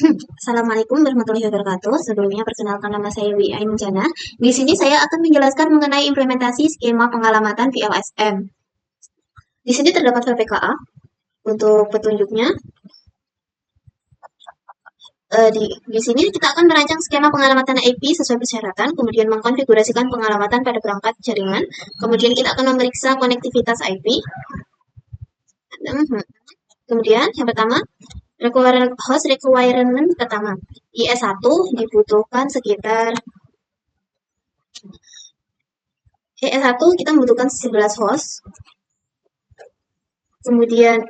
Assalamualaikum warahmatullahi wabarakatuh. Sebelumnya perkenalkan nama saya Wi Ainjana. Di sini saya akan menjelaskan mengenai implementasi skema pengalamatan VLSM. Di sini terdapat VPKA untuk petunjuknya. Di sini kita akan merancang skema pengalamatan IP sesuai persyaratan, kemudian mengkonfigurasikan pengalamatan pada perangkat jaringan, kemudian kita akan memeriksa konektivitas IP. Kemudian yang pertama, host requirement pertama, IS1 dibutuhkan sekitar ES1 kita membutuhkan 11 host. Kemudian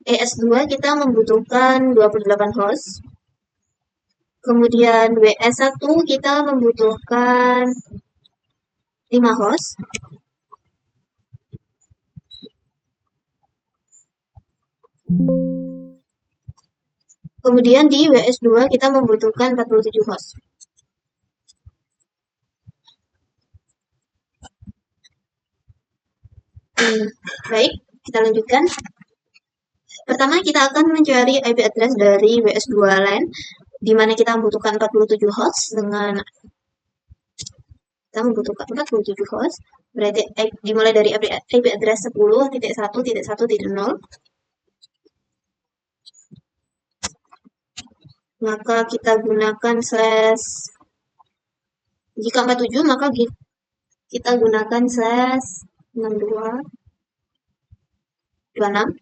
ES2 kita membutuhkan 28 host. Kemudian WS1 kita membutuhkan 5 host. Kemudian di WS2 kita membutuhkan 47 host. Baik, kita lanjutkan. Pertama, kita akan mencari IP address dari WS2 LAN, di mana kita membutuhkan 47 host dengan kita membutuhkan 47 host, berarti dimulai dari IP address 10.1.1.0. Maka kita gunakan slash, jika 47 maka kita gunakan slash 6226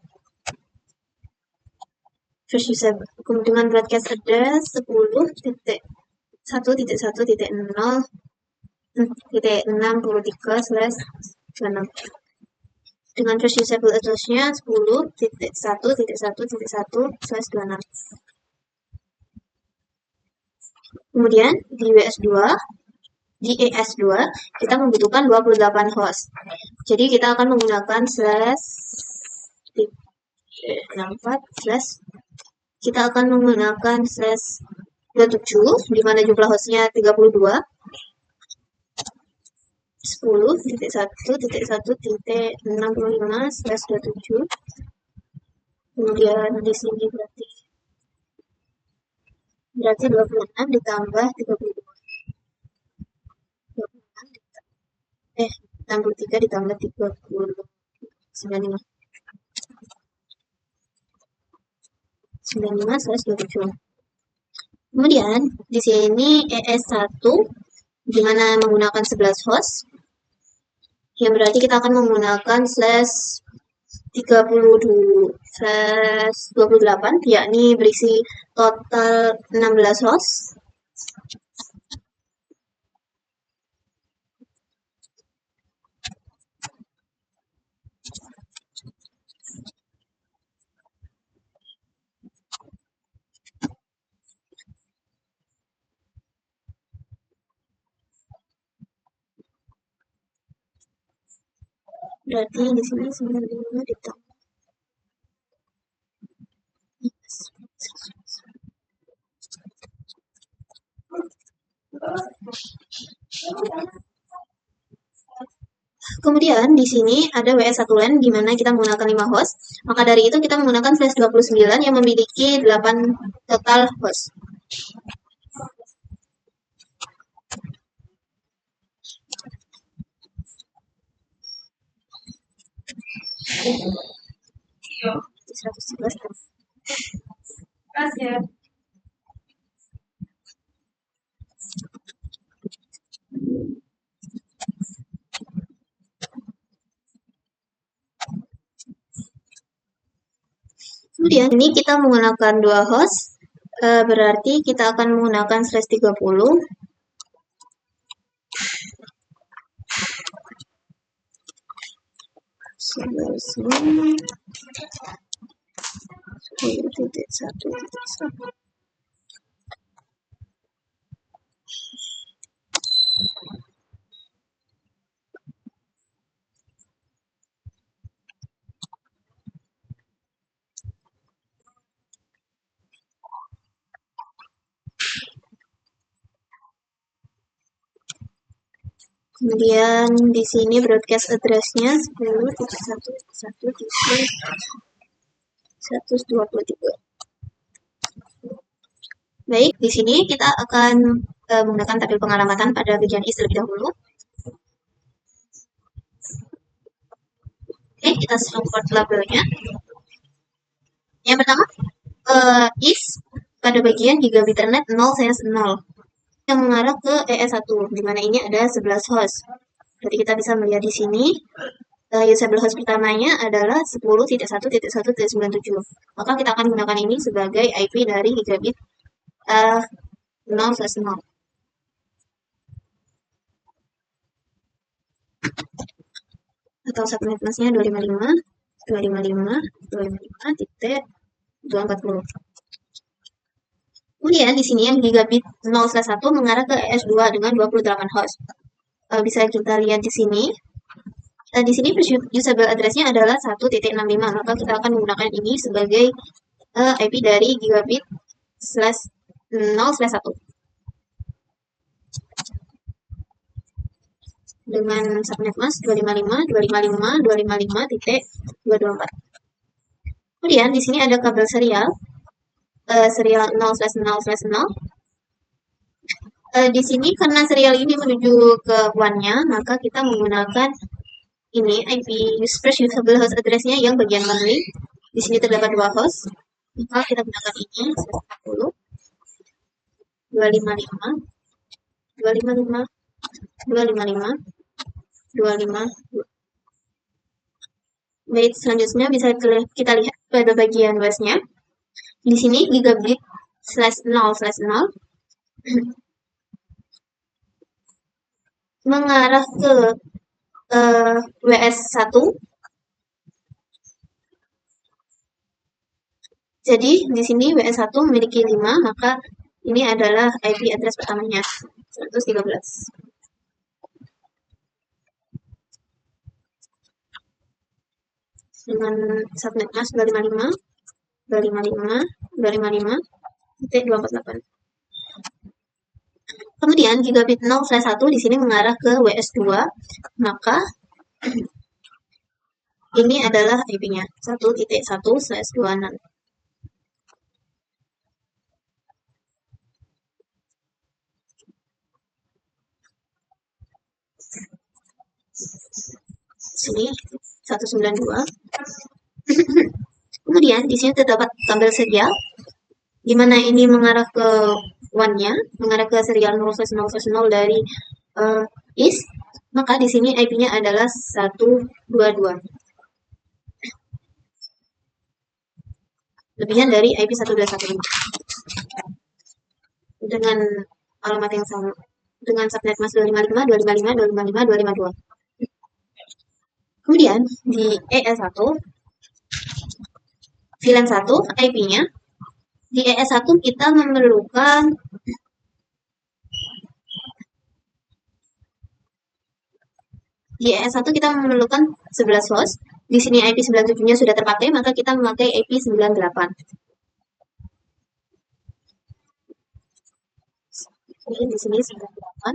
first user, dengan broadcast address 10.1.0.63/26 dengan first usable address-nya 10.1.1.1/26. Kemudian di ES2 kita membutuhkan 28 host. Jadi kita akan menggunakan slash 64 slash kita akan menggunakan slash 27, di mana jumlah hostnya 32. 10.1.1.65/27. Kemudian di sini berarti 26 ditambah 32. 63 ditambah 30. 95/27. Kemudian di sini ES1 di mana menggunakan 11 host. Yang berarti kita akan menggunakan slash 30/28, yakni berisi total 16 host. Berarti di sini 95 ditambah. Kemudian di sini ada WS1 LAN di mana kita menggunakan 5 host. Maka dari itu kita menggunakan slash 29 yang memiliki 8 total host. Kemudian ini kita menggunakan 2 host, berarti kita akan menggunakan slash 30. Kemudian di sini broadcast address-nya 10.1.1.123. Baik, di sini kita akan menggunakan tabel pengalamatan pada bagian is terlebih dahulu. Oke, kita support labelnya. Yang pertama, is pada bagian gigabit internet 0/0 yang mengarah ke ES1, di mana ini ada 11 host. Jadi kita bisa melihat di sini usable host pertamanya adalah 10.1.1.97. Maka kita akan gunakan ini sebagai IP dari gigabit 0/0. Atau subnet masnya 255.255.255.240. Kemudian di sini yang gigabit 0/1 mengarah ke ES2 dengan 28 host. Bisa kita lihat di sini. Di sini usable address-nya adalah 1.65, maka kita akan menggunakan ini sebagai IP dari gigabit 0/1 dengan subnet mask 255.255.255.224. Kemudian di sini ada kabel serial serial 0/0/0. Di sini karena serial ini menuju ke WAN-nya, maka kita menggunakan ini IP first usable host address-nya yang bagian monthly. Di sini terdapat 2 host, maka kita gunakan ini 140 255 255 255 252. Baik, selanjutnya bisa kita lihat pada bagian west-nya. Di sini gigabit /0/0 mengarah ke WS1. Jadi di sini WS1 memiliki 5, maka ini adalah IP address pertamanya 113. Dengan subnet mask 255 255 255.248. Kemudian gigabit 0/1 di sini mengarah ke WS2, maka ini adalah IP-nya 1.1/26. Sini 192. Kemudian di sini terdapat kabel serial, di mana ini mengarah ke WAN-nya, mengarah ke serial 0/0/0 dari is, maka di sini IP-nya adalah 122. Lebihan dari IP 1215. Dengan alamat yang sama, dengan subnet mask 255 255 255 252. Kemudian di ES1 VLAN 1 IP-nya, di ES1 kita memerlukan di ES1 kita memerlukan 11 host. Di sini IP 97-nya sudah terpakai, maka kita memakai IP 98. Ini di sini 98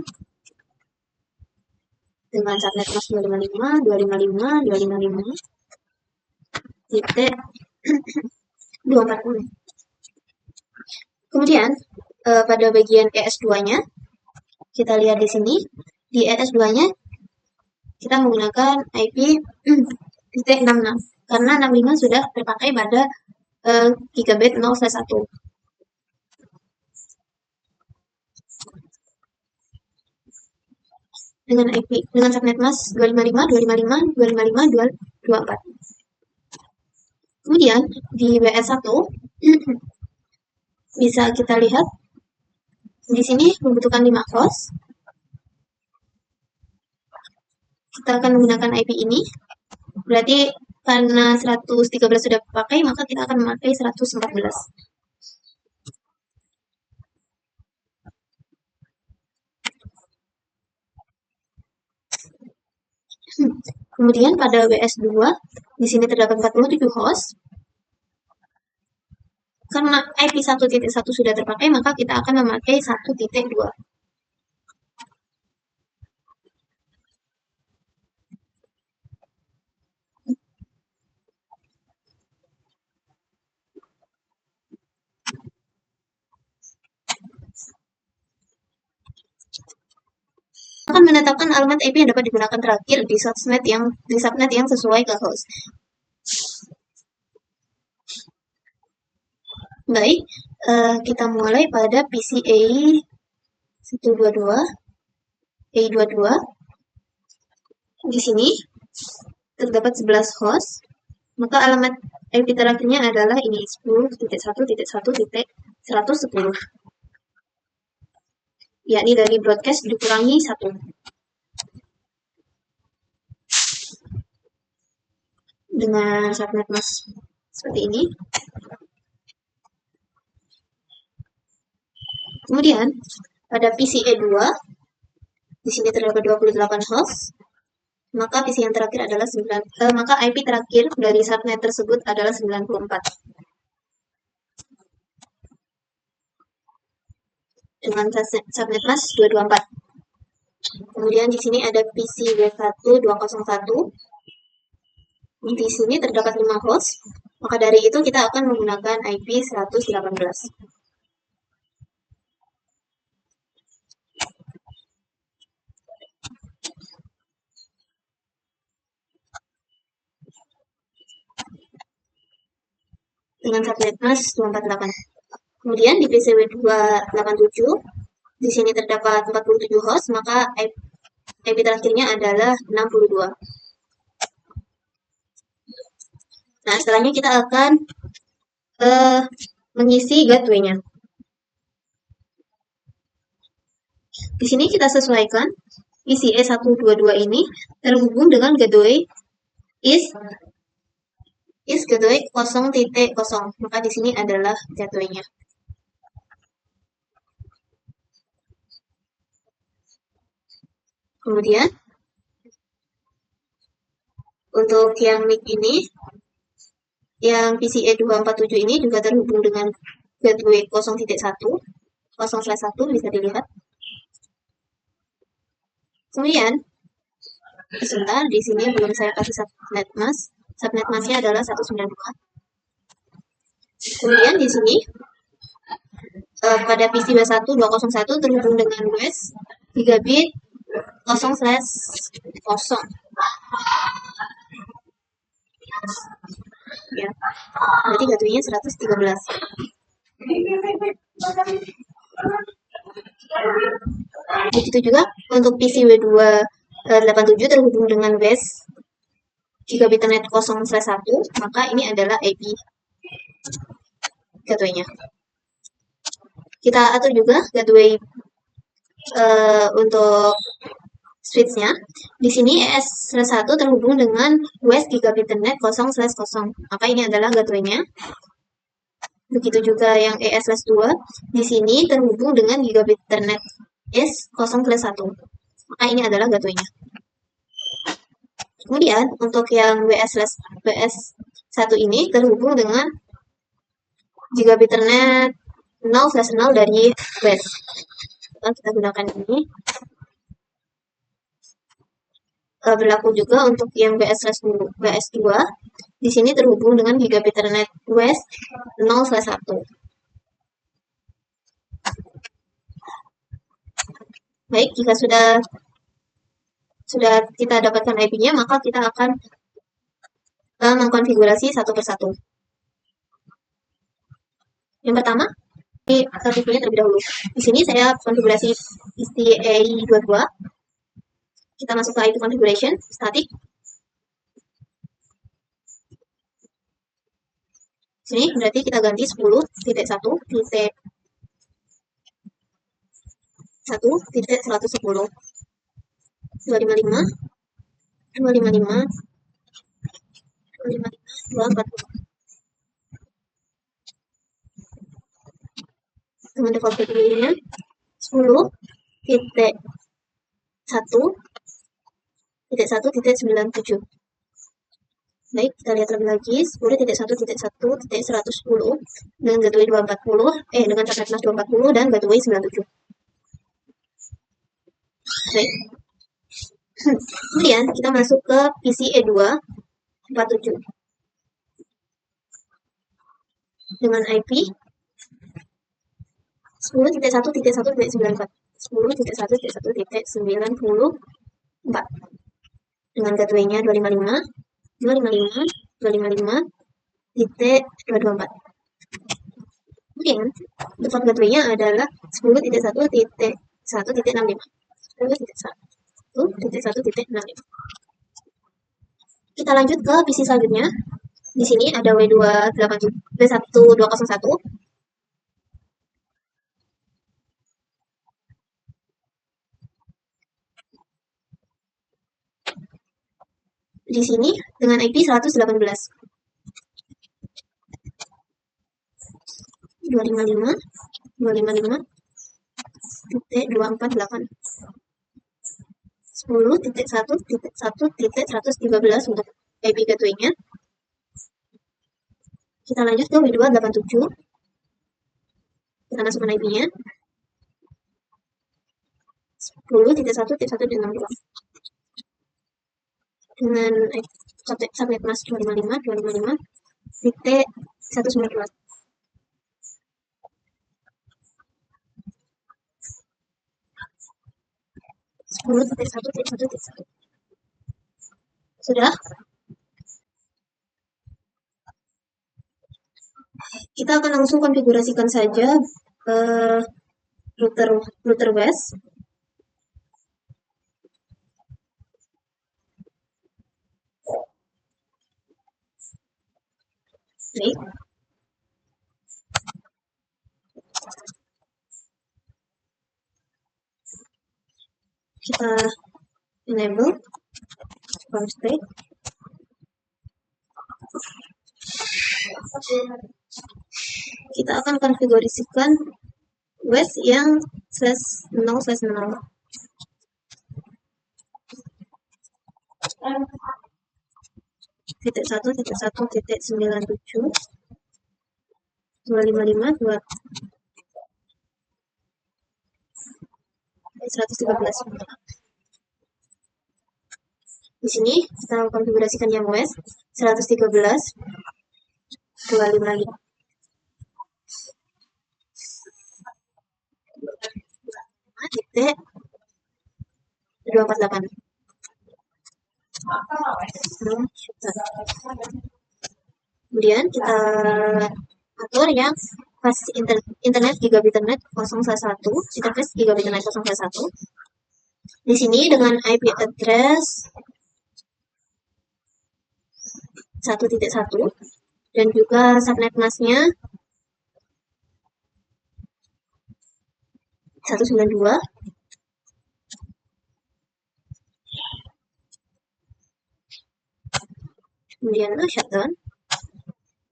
dengan subnet mask 255 255 255 titik 240. Kemudian pada bagian ES2-nya kita lihat di sini, di ES2-nya kita menggunakan IP titik 66 karena 65 sudah terpakai pada gigabit 0/1. Dengan IP dengan subnet mask 255 255 255 224. Kemudian di WS1 bisa kita lihat di sini membutuhkan 5 host. Kita akan menggunakan IP ini. Berarti karena 113 sudah pakai, maka kita akan memakai 114. Kemudian pada WS2 di sini terdapat 47 host. Karena IP 1.1 sudah terpakai, maka kita akan memakai 1.2. menetapkan alamat IP yang dapat digunakan terakhir di subnet yang sesuai ke host. Baik, kita mulai pada PCA 122, A22. Di sini terdapat 11 host, maka alamat IP terakhirnya adalah ini 10.1.1.110, yakni dari broadcast dikurangi 1. Dengan subnet mask seperti ini. Kemudian pada PCA 2, di sini terdapat 28 host, maka PC yang terakhir adalah maka IP terakhir dari subnet tersebut adalah 94. Dengan subnet mask 224. Kemudian di sini ada PC W1201. Di sini terdapat 5 host, maka dari itu kita akan menggunakan IP 118. Dengan subnet mask 248. Kemudian di PCW 287, di sini terdapat 47 host, maka IP terakhirnya adalah 62. Nah, setelahnya kita akan mengisi gateway-nya. Di sini kita sesuaikan PCA 122 ini terhubung dengan gateway is gateway 0.0. Maka di sini adalah gateway-nya. Kemudian untuk yang NIC ini, yang PCA 247 ini juga terhubung dengan gateway 0.1, 0/1 bisa dilihat. Kemudian, sebentar, di sini belum saya kasih subnet mask. Subnet masknya adalah 192. Kemudian di sini pada PC W1 201 terhubung dengan WES gigabit 0/0. Ya, berarti gateway-nya 113. Begitu juga untuk PC W287 terhubung dengan WES gigabit internet 0/1, maka ini adalah IP gateway-nya. Kita atur juga gateway untuk switch-nya. Di sini ES/1 terhubung dengan WES gigabit internet 0/0, maka ini adalah gateway-nya. Begitu juga yang ES/2 di sini terhubung dengan gigabit internet S0/1, maka ini adalah gateway-nya. Kemudian untuk yang WS1 ini terhubung dengan gigabit internet 0/0 dari WES. Kita gunakan ini. Berlaku juga untuk yang WS2. Di sini terhubung dengan gigabit internet WES 0/1. Baik, jika sudah kita dapatkan IP-nya, maka kita akan mengkonfigurasi satu persatu. Yang pertama, ini IP-nya terlebih dahulu. Di sini saya konfigurasi PCA22. Kita masuk ke IP configuration, static. Sini berarti kita ganti 10.1.1.110, 255, 255, 240. Dengan default gateway-nya 10.1.1.97. Baik, kita lihat lebih lagi 10.1.1.110 dengan gateway 240, dengan subnet mask 240 dan gateway 97. Baik. Kemudian kita masuk ke PCA 247 dengan IP 10.1.1.94. 10.1.1.94 dengan gateway-nya 255, 255, 255, titik 224. Kemudian default gateway-nya adalah 10.1.1.65, 10.1.1.65. Kita lanjut ke PC selanjutnya. Di sini ada W1201. Di sini dengan IP 118. 255, 255, titik 248. 10.1.1.113 untuk IP gateway-nya. Kita lanjut ke W287. Kita masukkan IP-nya. 10.1.1.62 dengan subnet mask 255, 255, titik 192. 10.1.1.1. Sudah? Kita akan langsung konfigurasikan saja router WES. Baik. Kita enable farm state. Kita akan konfigurasikan WES yang /0/0. Titik 1.1.97 255 113. Di sini kita konfigurasikan yang WES 113 255 titik 248. Kemudian kita atur yang fast internet gigabit internet 0/1, interface gigabit internet 0/1. Di sini dengan IP address 1.1 dan juga subnet masknya 192. Kemudian shutdown.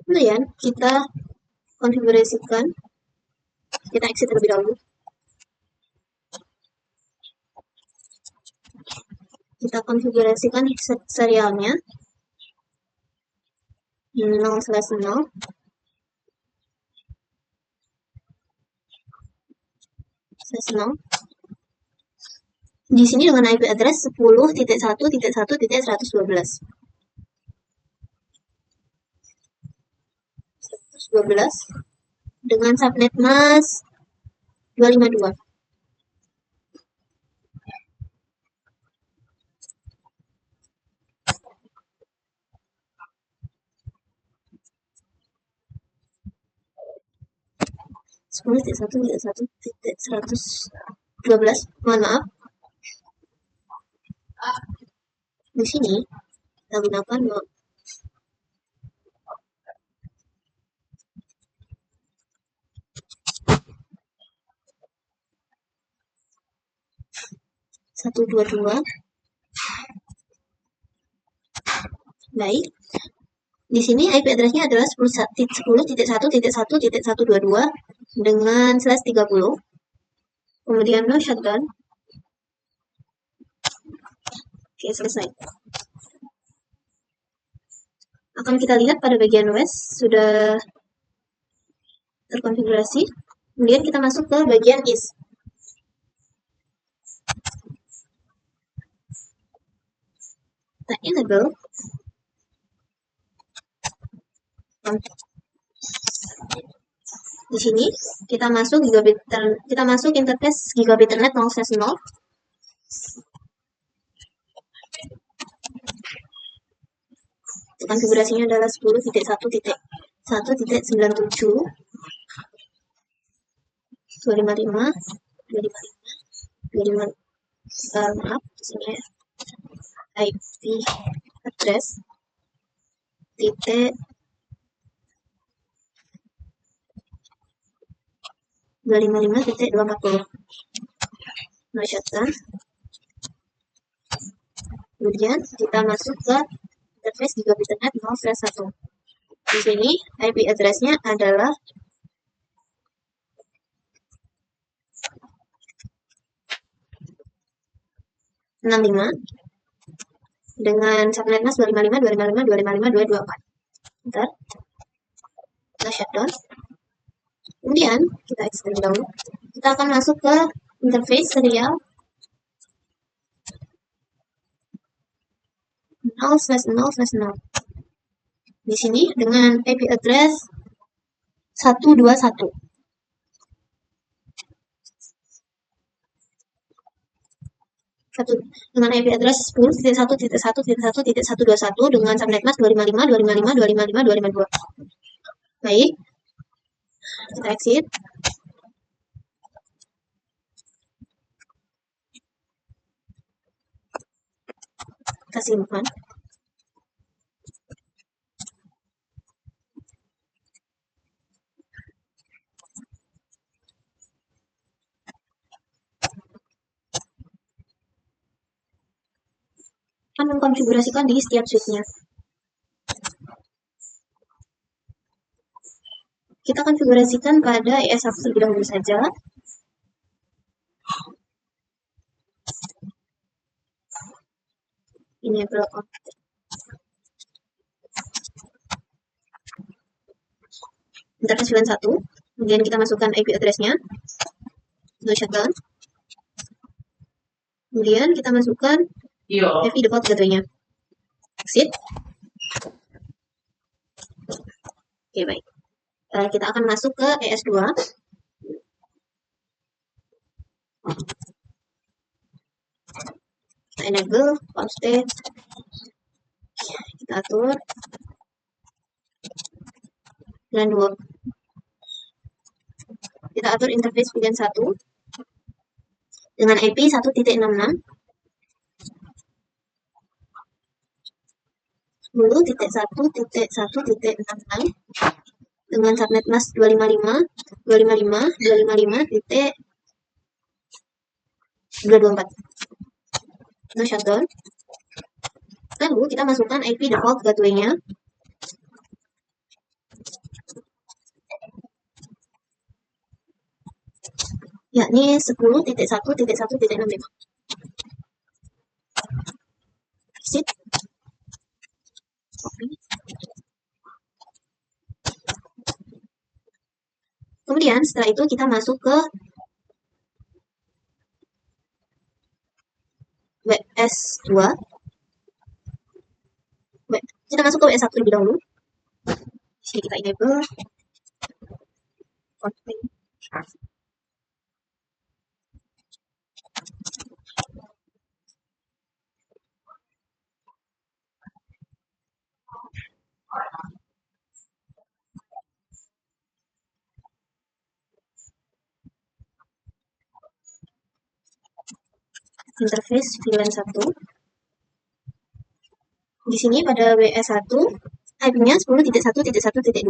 Kemudian kita konfigurasikan, kita exit terlebih dahulu. Kita konfigurasikan serialnya 0/0. Di sini dengan IP address 10.1.1.112. 12 dengan subnet mask 252. Mohon maaf. Di sini kita gunakan satu dua dua. Baik. Di sini IP address-nya adalah 10.1.1.1.122 dengan /30. Kemudian no shutdown. Oke, selesai. Akan kita lihat pada bagian WES sudah terkonfigurasi. Kemudian kita masuk ke bagian IS. Kita enable Di sini kita masuk interface gigabit internet 0/0. Konfigurasinya adalah 10.1.1.97 255 255 maaf di sini ya, IP address titik 255.240 shutdown. Kemudian kita masuk ke interface gigabit internet 0/1. Di sini IP address-nya adalah 65 dengan subnet mask 255.255.255.224. Bentar. Kita shutdown. Kemudian kita extend dahulu. Kita akan masuk ke interface serial 0/0/0. Di sini dengan IP address 121. Dengan IP address 10.1.1.1.121 dengan subnet mask 255.255.255.252. Baik, kita exit. Kita simpan. Akan mengkonfigurasikan di setiap switch-nya. Kita konfigurasikan pada ES1 terlebih dahulu saja. Enable interface VLAN 1. Kemudian kita masukkan IP address-nya. Untuk shutdown. Kemudian kita masukkan IP default gateway-nya. Exit. Oke, baik. Kita akan masuk ke ES2. Kita enable on state. Kita atur dan 2. Kita atur interface VLAN 1 dengan IP 1.66 10.1.1.66 dengan subnet mask 255.255.254. Nah, shutdown. Lalu kita masukkan IP default gateway-nya. Yakni 10.1.1.65. Exit. Copy. Kemudian setelah itu kita masuk ke WS2. Kita masuk ke WS1 lebih dahulu. Di sini kita enable config. Interface VLAN 1. Di sini pada WS1 IP-nya 10.1.1.2.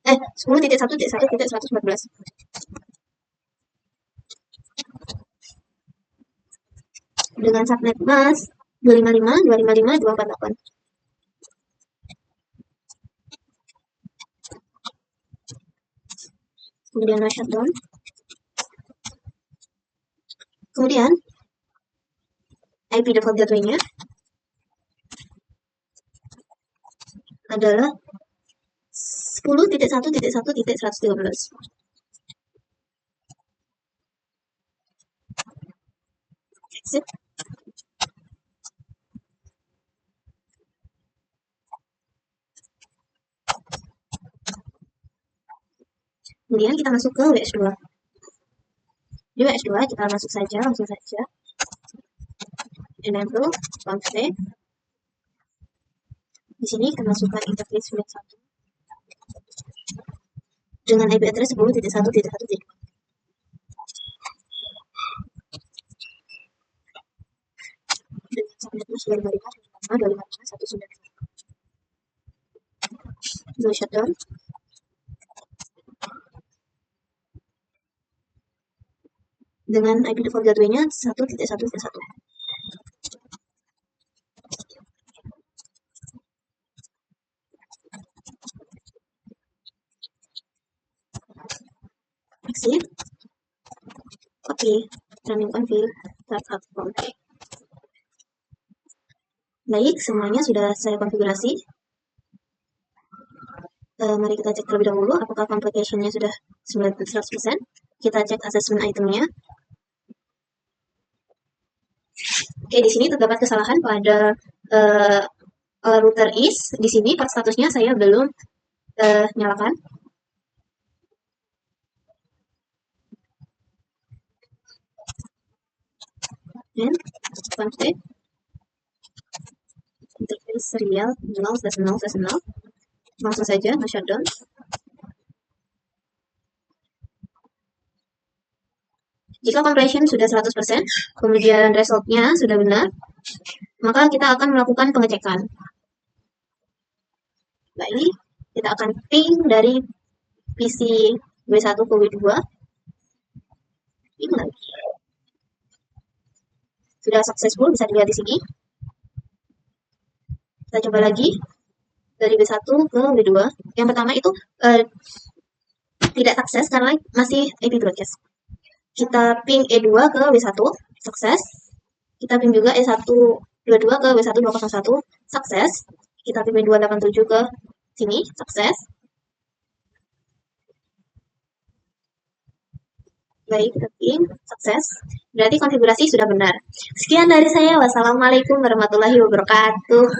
10.1.1.114. Dengan subnet mask 255.255.248. Kemudian shutdown. Kemudian IP default gateway-nya adalah 10.1.1.113. Exit. Kemudian kita masuk ke WS2. Di WS2 kita masuk saja, langsung saja. Enable, config. Di sini kita masukkan interface web 1 dengan IP address 10.1.1.2. Dengan subnetnya sudah diberikan 255.191. Shutdown. Dengan IP default gateway-nya 1.1.1. Exit. Oke, running config, startup config. Baik, semuanya sudah saya konfigurasi. Mari kita cek terlebih dahulu apakah complication-nya sudah 100%. Kita cek assessment itemnya. Oke, di sini terdapat kesalahan pada router is. Di sini port statusnya saya belum nyalakan. Dan config interface serial 0/0/0. Langsung saja shutdown. Jika completion sudah 100%, kemudian resultnya sudah benar, maka kita akan melakukan pengecekan. Baik, kita akan ping dari PC W1 ke W2. Ping lagi. Sudah successful, bisa dilihat di sini. Kita coba lagi dari W1 ke W2. Yang pertama itu tidak sukses karena masih IP broadcast. Kita ping E2 ke W1, sukses. Kita ping juga E122 ke W1201, sukses. Kita ping W287 ke sini, sukses. Baik, kita ping, sukses. Berarti konfigurasi sudah benar. Sekian dari saya. Wassalamualaikum warahmatullahi wabarakatuh.